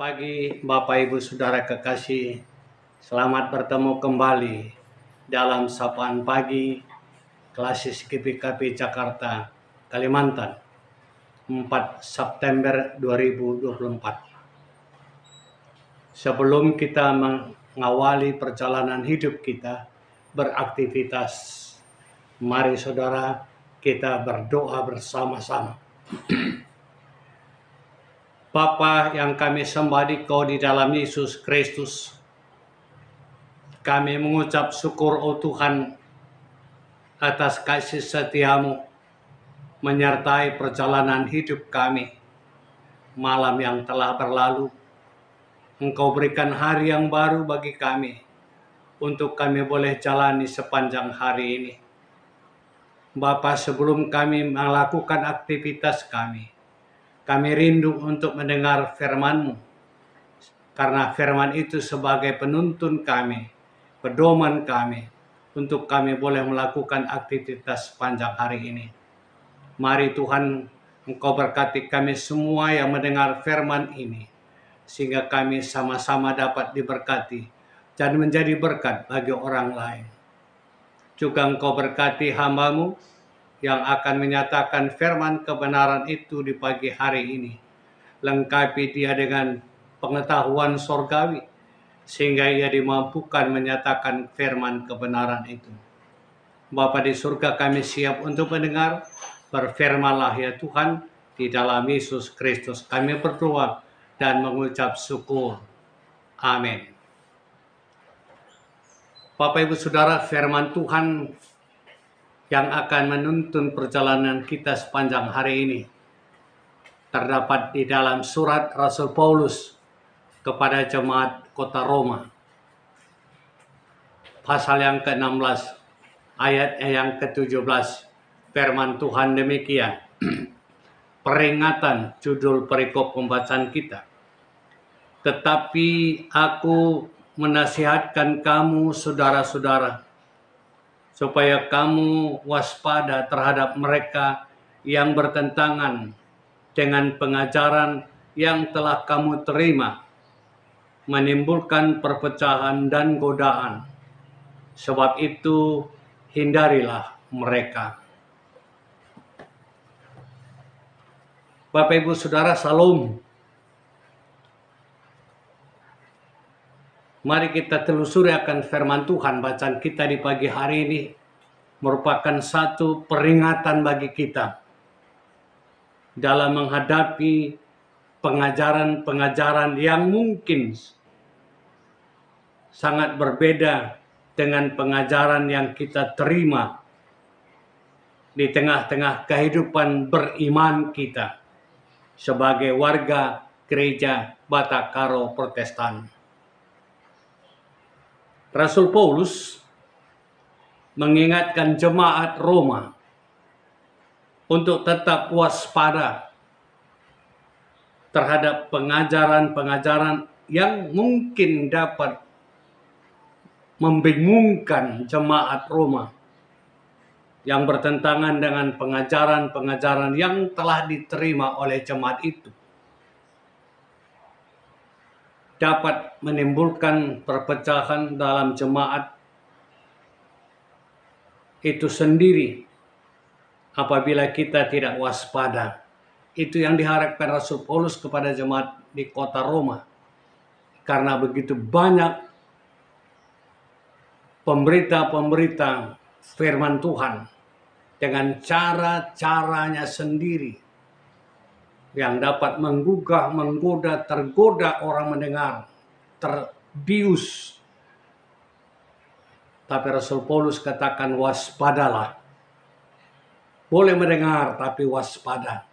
Pagi Bapak Ibu Saudara kekasih, selamat bertemu kembali dalam sapaan pagi Klasis GPKP Jakarta, Kalimantan, 4 September 2024. Sebelum kita mengawali perjalanan hidup kita beraktivitas, mari saudara kita berdoa bersama-sama. Bapa yang kami sembah Dikau di dalam Yesus Kristus, kami mengucap syukur, oh Tuhan, atas kasih setia-Mu menyertai perjalanan hidup kami. Malam yang telah berlalu, Engkau berikan hari yang baru bagi kami, untuk kami boleh jalani sepanjang hari ini. Bapa, sebelum kami melakukan aktivitas kami rindu untuk mendengar firman-Mu, karena firman itu sebagai penuntun kami, pedoman kami, untuk kami boleh melakukan aktivitas sepanjang hari ini. Mari Tuhan, Engkau berkati kami semua yang mendengar firman ini, sehingga kami sama-sama dapat diberkati dan menjadi berkat bagi orang lain. Juga Engkau berkati hamba-Mu yang akan menyatakan firman kebenaran itu di pagi hari ini. Lengkapi dia dengan pengetahuan sorgawi, sehingga ia dimampukan menyatakan firman kebenaran itu. Bapa di surga, kami siap untuk mendengar. Berfirmanlah ya Tuhan, di dalam Yesus Kristus kami berdoa dan mengucap syukur. Amin. Bapak Ibu Saudara, firman Tuhan yang akan menuntun perjalanan kita sepanjang hari ini terdapat di dalam surat Rasul Paulus kepada jemaat kota Roma, pasal yang ke-16, ayat yang ke-17. Firman Tuhan demikian. Peringatan, judul perikop pembacaan kita. Tetapi aku menasihatkan kamu, saudara-saudara, supaya kamu waspada terhadap mereka yang bertentangan dengan pengajaran yang telah kamu terima, menimbulkan perpecahan dan godaan. Sebab itu hindarilah mereka. Bapak Ibu Saudara, salam. Mari kita telusuri akan firman Tuhan. Bacaan kita di pagi hari ini merupakan satu peringatan bagi kita dalam menghadapi pengajaran-pengajaran yang mungkin sangat berbeda dengan pengajaran yang kita terima di tengah-tengah kehidupan beriman kita sebagai warga gereja Batakaro Protestan. Rasul Paulus mengingatkan jemaat Roma untuk tetap waspada terhadap pengajaran-pengajaran yang mungkin dapat membingungkan jemaat Roma, yang bertentangan dengan pengajaran-pengajaran yang telah diterima oleh jemaat itu. Dapat menimbulkan perpecahan dalam jemaat itu sendiri apabila kita tidak waspada. Itu yang diharapkan Rasul Paulus kepada jemaat di kota Roma. Karena begitu banyak pemberita-pemberita firman Tuhan dengan cara-caranya sendiri yang dapat menggugah, menggoda, tergoda orang mendengar, terbius. Tapi Rasul Paulus katakan waspadalah. Boleh mendengar tapi waspada.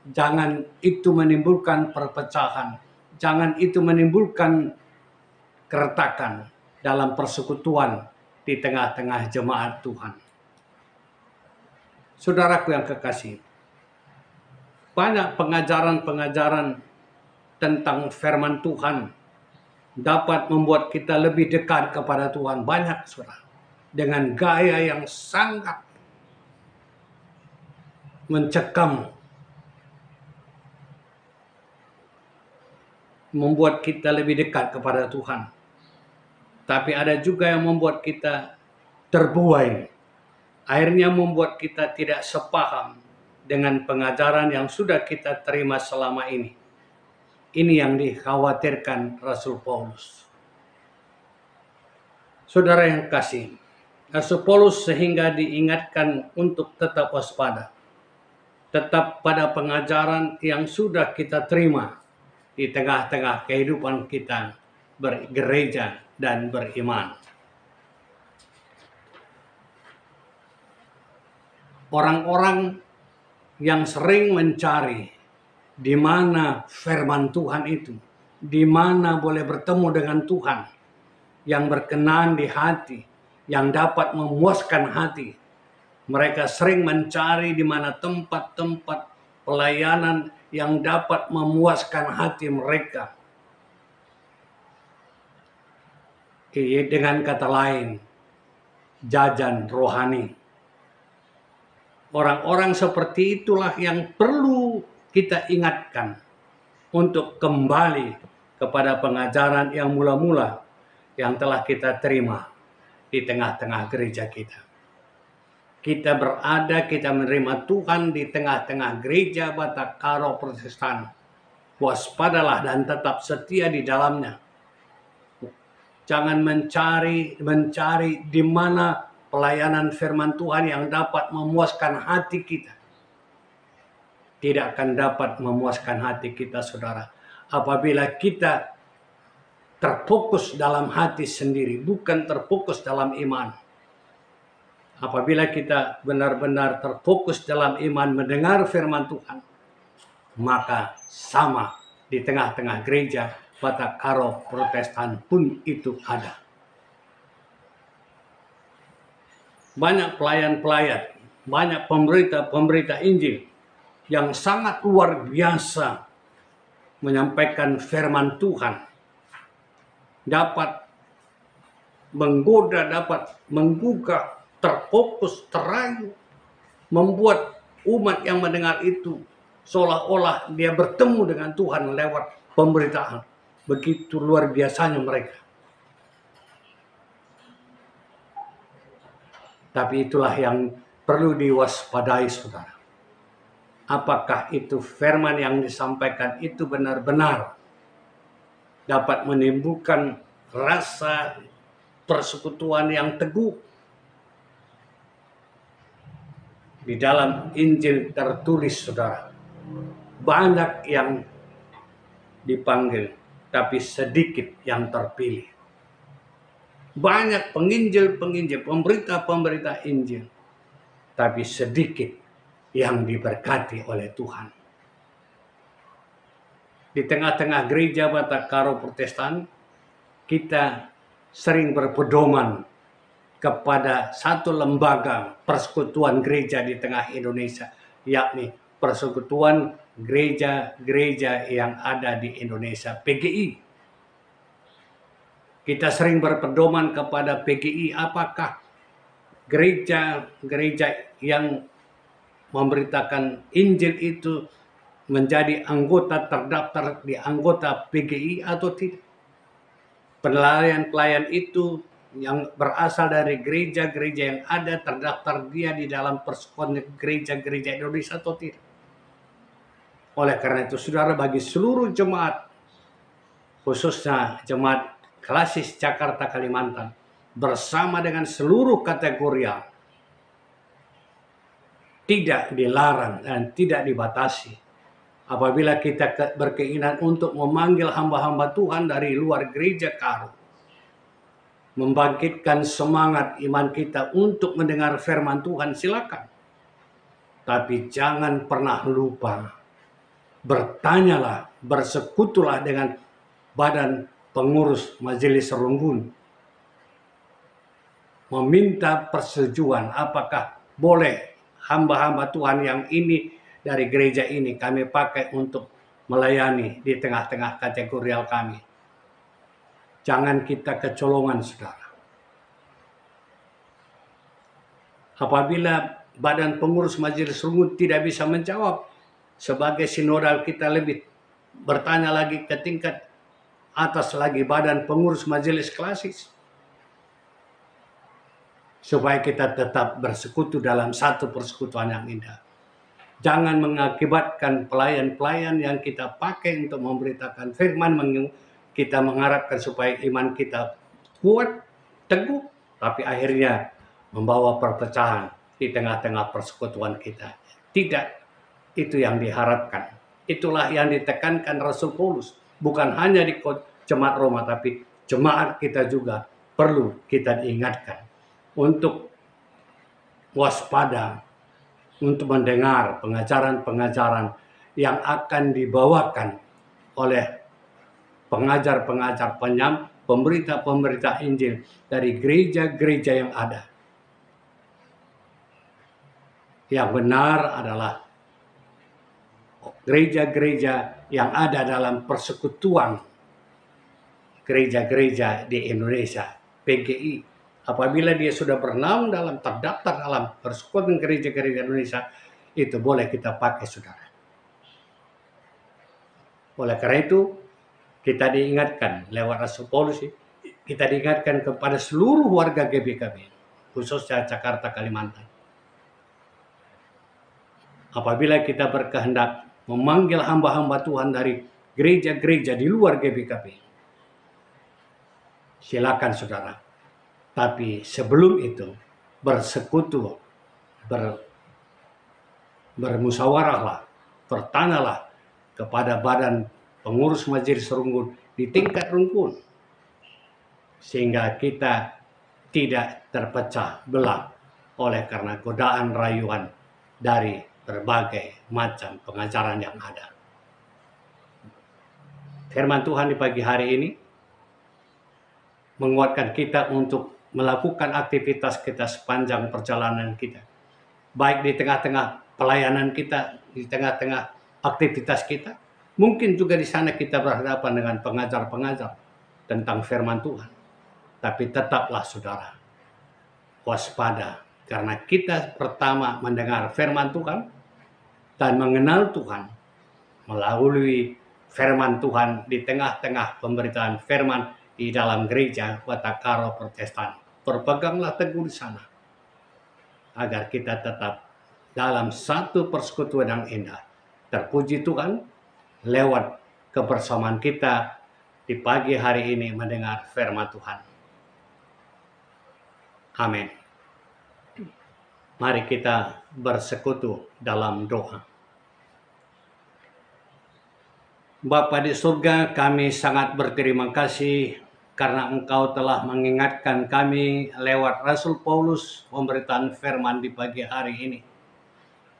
Jangan itu menimbulkan perpecahan. Jangan itu menimbulkan keretakan dalam persekutuan di tengah-tengah jemaat Tuhan. Saudaraku yang kekasih, banyak pengajaran-pengajaran tentang firman Tuhan dapat membuat kita lebih dekat kepada Tuhan. Banyak, saudara, dengan gaya yang sangat mencekam, membuat kita lebih dekat kepada Tuhan. Tapi ada juga yang membuat kita terbuai. Akhirnya membuat kita tidak sepaham dengan pengajaran yang sudah kita terima selama ini. Ini yang dikhawatirkan Rasul Paulus. Saudara yang kasih, Rasul Paulus sehingga diingatkan untuk tetap waspada. Tetap pada pengajaran yang sudah kita terima di tengah-tengah kehidupan kita bergereja dan beriman. Orang-orang yang sering mencari di mana firman Tuhan itu, di mana boleh bertemu dengan Tuhan, yang berkenan di hati, yang dapat memuaskan hati. Mereka sering mencari di mana tempat-tempat pelayanan yang dapat memuaskan hati mereka. Dengan kata lain, jajan rohani. Orang-orang seperti itulah yang perlu kita ingatkan untuk kembali kepada pengajaran yang mula-mula yang telah kita terima di tengah-tengah gereja kita. Kita berada, kita menerima Tuhan di tengah-tengah gereja Batak Karo Protestan. Waspadalah dan tetap setia di dalamnya. Jangan mencari di mana pelayanan firman Tuhan yang dapat memuaskan hati kita. Tidak akan dapat memuaskan hati kita, saudara, apabila kita terfokus dalam hati sendiri, bukan terfokus dalam iman. Apabila kita benar-benar terfokus dalam iman mendengar firman Tuhan, maka sama di tengah-tengah gereja Batak Karo Protestan pun itu ada. Banyak pelayan-pelayan, banyak pemberita-pemberita Injil yang sangat luar biasa menyampaikan firman Tuhan. Dapat menggoda, dapat menggugah, terfokus, terayu, membuat umat yang mendengar itu seolah-olah dia bertemu dengan Tuhan lewat pemberitaan. Begitu luar biasanya mereka. Tapi itulah yang perlu diwaspadai, saudara. Apakah itu firman yang disampaikan itu benar-benar dapat menimbulkan rasa persekutuan yang teguh? Di dalam Injil tertulis, saudara, banyak yang dipanggil, tapi sedikit yang terpilih. Banyak penginjil-penginjil, pemberita-pemberita Injil, tapi sedikit yang diberkati oleh Tuhan. Di tengah-tengah gereja Batak Karo Protestan, kita sering berpedoman kepada satu lembaga persekutuan gereja di tengah Indonesia, yakni Persekutuan Gereja-Gereja yang ada di Indonesia, PGI. Kita sering berpedoman kepada PGI. Apakah gereja-gereja yang memberitakan Injil itu menjadi anggota terdaftar di anggota PGI atau tidak? Pelayan-pelayan itu yang berasal dari gereja-gereja yang ada terdaftar dia di dalam persekutuan gereja-gereja Indonesia atau tidak? Oleh karena itu, saudara, bagi seluruh jemaat, khususnya jemaat Klasis Jakarta Kalimantan, bersama dengan seluruh kategorial, tidak dilarang dan tidak dibatasi apabila kita berkeinginan untuk memanggil hamba-hamba Tuhan dari luar gereja Karo, membangkitkan semangat iman kita untuk mendengar firman Tuhan, silakan. Tapi jangan pernah lupa, bertanyalah, bersekutulah dengan badan pengurus Majelis Runggun, meminta persetujuan apakah boleh hamba-hamba Tuhan yang ini dari gereja ini kami pakai untuk melayani di tengah-tengah kategorial kami. Jangan kita kecolongan, saudara. Apabila badan pengurus Majelis Runggun tidak bisa menjawab, sebagai sinodal kita lebih bertanya lagi ke tingkat atas lagi badan pengurus majelis klasis. Supaya kita tetap bersekutu dalam satu persekutuan yang indah. Jangan mengakibatkan pelayan-pelayan yang kita pakai untuk memberitakan firman, kita mengharapkan supaya iman kita kuat, teguh, tapi akhirnya membawa perpecahan di tengah-tengah persekutuan kita. Tidak, itu yang diharapkan. Itulah yang ditekankan Rasul Paulus. Bukan hanya di jemaat Roma, tapi jemaat kita juga perlu kita diingatkan untuk waspada, untuk mendengar pengajaran-pengajaran yang akan dibawakan oleh pengajar-pengajar, pemberita-pemberita Injil dari gereja-gereja yang ada. Yang benar adalah gereja-gereja yang ada dalam persekutuan gereja-gereja di Indonesia, PGI. Apabila dia sudah bernaung terdaftar dalam persekutuan gereja-gereja Indonesia, itu boleh kita pakai, saudara. Oleh karena itu, kita diingatkan lewat Rasul Paulus, kita diingatkan kepada seluruh warga GBKB, khususnya Jakarta, Kalimantan. Apabila kita berkehendak memanggil hamba-hamba Tuhan dari gereja-gereja di luar GBKB, silakan, saudara. Tapi sebelum itu, bersekutu, bermusyawarahlah, bertanyalah kepada badan pengurus majelis rungkun di tingkat rungkun, sehingga kita tidak terpecah belah oleh karena godaan rayuan dari berbagai macam pengajaran yang ada. Firman Tuhan di pagi hari ini menguatkan kita untuk melakukan aktivitas kita sepanjang perjalanan kita. Baik di tengah-tengah pelayanan kita, di tengah-tengah aktivitas kita. Mungkin juga di sana kita berhadapan dengan pengajar-pengajar tentang firman Tuhan. Tapi tetaplah, saudara, waspada. Karena kita pertama mendengar firman Tuhan dan mengenal Tuhan melalui firman Tuhan di tengah-tengah pemberitaan firman di dalam gereja Watakaro Protestan. Berpeganglah teguh di sana agar kita tetap dalam satu persekutuan yang indah. Terpuji Tuhan lewat kebersamaan kita di pagi hari ini mendengar firman Tuhan. Amin. Mari kita bersekutu dalam doa. Bapa di surga, kami sangat berterima kasih karena Engkau telah mengingatkan kami lewat Rasul Paulus pemberitaan firman di pagi hari ini.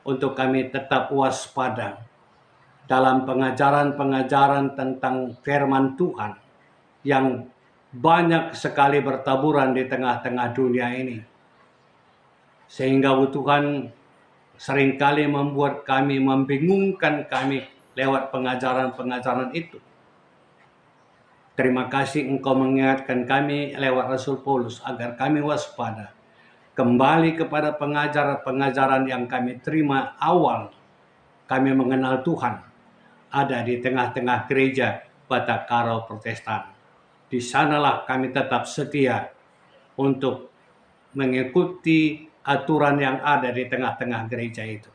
Untuk kami tetap waspada dalam pengajaran-pengajaran tentang firman Tuhan yang banyak sekali bertaburan di tengah-tengah dunia ini. Sehingga Tuhan seringkali membuat kami, membingungkan kami lewat pengajaran-pengajaran itu. Terima kasih Engkau mengingatkan kami lewat Rasul Paulus agar kami waspada. Kembali kepada pengajaran-pengajaran yang kami terima awal kami mengenal Tuhan. Ada di tengah-tengah gereja Watakaro Protestan. Di sanalah kami tetap setia untuk mengikuti aturan yang ada di tengah-tengah gereja itu.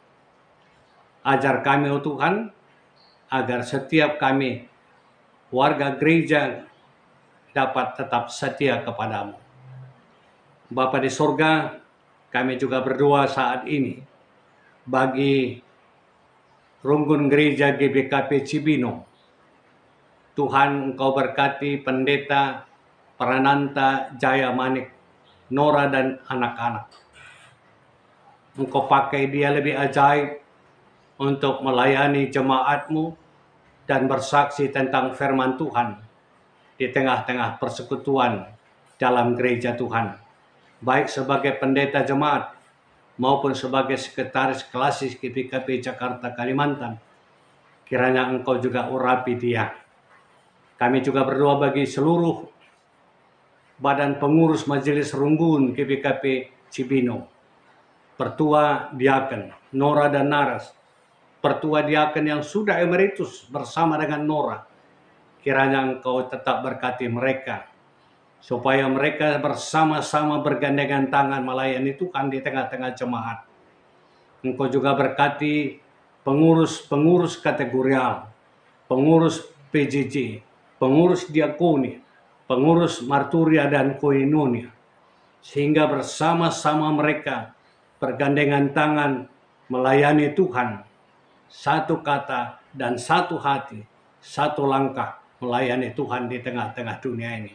Ajar kami, oh Tuhan, agar setiap kami warga gereja dapat tetap setia kepadamu. Bapa di surga, kami juga berdoa saat ini bagi rungkun gereja GBKP Cibino. Tuhan, Engkau berkati pendeta Prananta Jaya Manik, Nora dan anak-anak. Engkau pakai dia lebih ajaib untuk melayani jemaat-Mu dan bersaksi tentang firman Tuhan di tengah-tengah persekutuan dalam gereja Tuhan. Baik sebagai pendeta jemaat maupun sebagai sekretaris klasis GBKP Jakarta Kalimantan. Kiranya Engkau juga urapi dia. Kami juga berdoa bagi seluruh badan pengurus majelis rungkun GBKP Cibino. Pertua Diaken, Nora dan Naras. Pertua Diaken yang sudah emeritus bersama dengan Nora. kiranya Engkau tetap berkati mereka, supaya mereka bersama-sama bergandengan tangan melayani Tuhan di tengah-tengah jemaat. Engkau juga berkati pengurus-pengurus kategorial, pengurus PJJ, pengurus diakoni, pengurus marturia dan koinonia, sehingga bersama-sama mereka bergandengan tangan melayani Tuhan, satu kata dan satu hati, satu langkah melayani Tuhan di tengah-tengah dunia ini.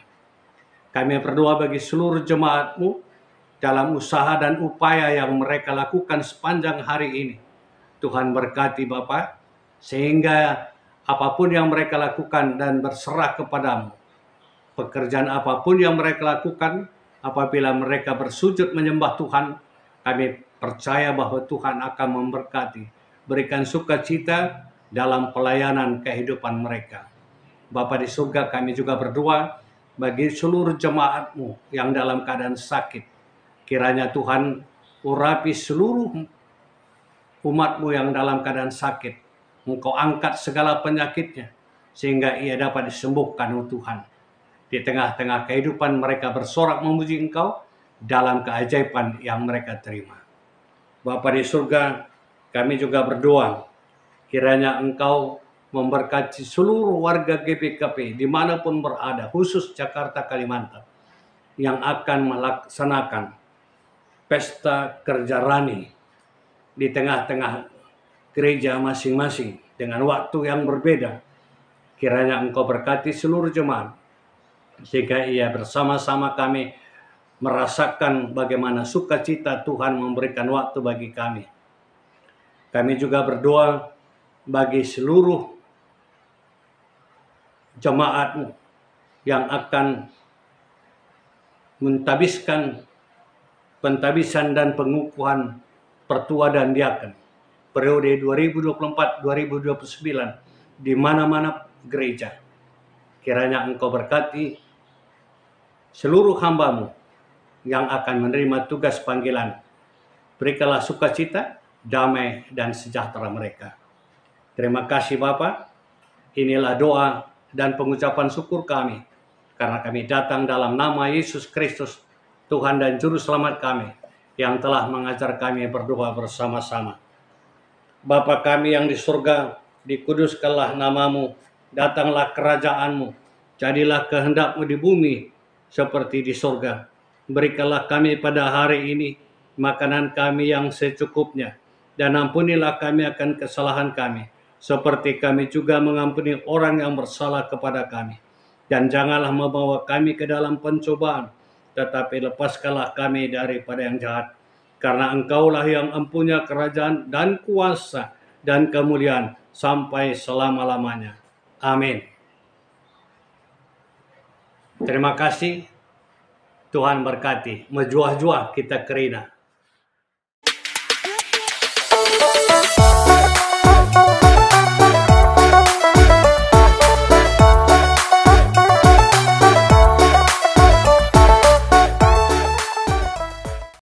Kami berdoa bagi seluruh jemaat-Mu dalam usaha dan upaya yang mereka lakukan sepanjang hari ini. Tuhan berkati Bapa, sehingga apapun yang mereka lakukan dan berserah kepadamu, pekerjaan apapun yang mereka lakukan, apabila mereka bersujud menyembah Tuhan, kami percaya bahwa Tuhan akan memberkati, berikan sukacita dalam pelayanan kehidupan mereka. Bapa di surga, kami juga berdoa bagi seluruh jemaat-Mu yang dalam keadaan sakit. Kiranya Tuhan urapi seluruh umat-Mu yang dalam keadaan sakit. Engkau angkat segala penyakitnya, sehingga ia dapat disembuhkan, Tuhan. Di tengah-tengah kehidupan mereka bersorak memuji Engkau dalam keajaiban yang mereka terima. Bapa di surga, kami juga berdoa, kiranya Engkau memberkati seluruh warga GPKP dimanapun berada, khusus Jakarta, Kalimantan, yang akan melaksanakan pesta kerja rani di tengah-tengah gereja masing-masing dengan waktu yang berbeda. Kiranya Engkau berkati seluruh jemaat, sehingga ia bersama-sama kami merasakan bagaimana sukacita Tuhan memberikan waktu bagi kami. Kami juga berdoa bagi seluruh jemaat-Mu yang akan mentabiskan pentabisan dan pengukuhan pertua dan diaken periode 2024-2029 di mana-mana gereja. Kiranya Engkau berkati seluruh hamba-Mu yang akan menerima tugas panggilan. Berikanlah sukacita, damai, dan sejahtera mereka. Terima kasih Bapa. Inilah doa dan pengucapan syukur kami, karena kami datang dalam nama Yesus Kristus, Tuhan dan Juru Selamat kami, yang telah mengajar kami berdoa bersama-sama. Bapa kami yang di surga, dikuduskanlah nama-Mu, datanglah kerajaan-Mu, jadilah kehendak-Mu di bumi seperti di surga. Berikanlah kami pada hari ini makanan kami yang secukupnya, dan ampunilah kami akan kesalahan kami, seperti kami juga mengampuni orang yang bersalah kepada kami. Dan janganlah membawa kami ke dalam pencobaan, tetapi lepaskanlah kami daripada yang jahat. Karena Engkaulah yang empunya kerajaan dan kuasa dan kemuliaan sampai selama-lamanya. Amin. Terima kasih. Tuhan berkati. Mejuah-juah kita kerina.